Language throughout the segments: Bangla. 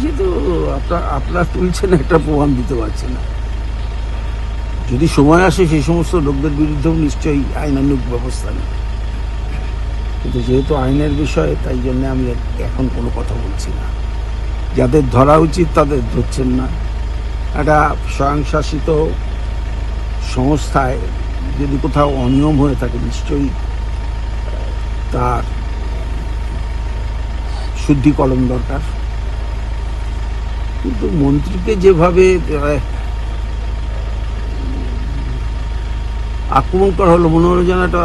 যেহেতু আপনারা তুলছেন, একটা প্রমাণ দিতে পারছে না। যদি সময় আসে সেই সমস্ত লোকদের বিরুদ্ধেও নিশ্চয়ই আইনানুগ ব্যবস্থা নেই, কিন্তু যেহেতু আইনের বিষয় তাই জন্য আমি এখন কোনো কথা বলছি না। যাদের ধরা উচিত তাদের ধরছেন না। একটা স্বয়ংশাসিত সংস্থায় যদি কোথাও অনিয়ম হয়ে থাকে নিশ্চয়ই তার শুদ্ধিকরণ দরকার। কিন্তু মন্ত্রীকে যেভাবে আক্রমণ করা হলো, মনে হলো যেন একটা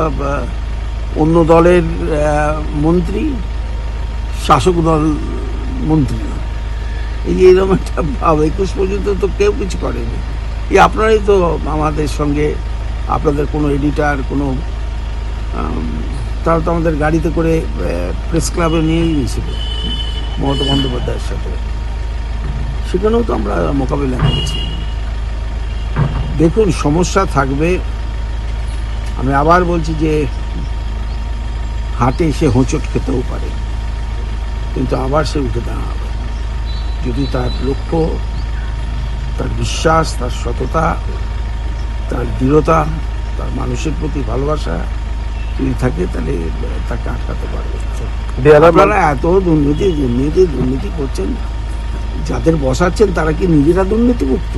অন্য দলের মন্ত্রী শাসক দল মন্ত্রী না। এই যে এরকম একটা ভাব, 21 পর্যন্ত তো কেউ কিছু করেনি। এই আপনারাই তো আমাদের সঙ্গে, আপনাদের কোনো এডিটার, কোনো তারা তো আমাদের গাড়িতে করে প্রেস ক্লাবে নিয়ে গিয়েছিল মমতা বন্দ্যোপাধ্যায়ের সাথে, সেখানেও তো আমরা মোকাবিলা করেছি। দেখুন, সমস্যা থাকবে। আমি আবার বলছি যে হাটে সে হোঁচট খেতেও পারে, কিন্তু আবার সে উঠে দাঁড়াবে যদি তার লক্ষ্য, তার বিশ্বাস, তার সততা, তার দৃঢ়তা, তার মানুষের প্রতি ভালোবাসা যদি থাকে, তাহলে তাকে আটকাতে পারবে। আপনারা এত দুর্নীতি করছেন, যাদের বসাচ্ছেন তারা কি নিজেরা দুর্নীতিমুক্ত?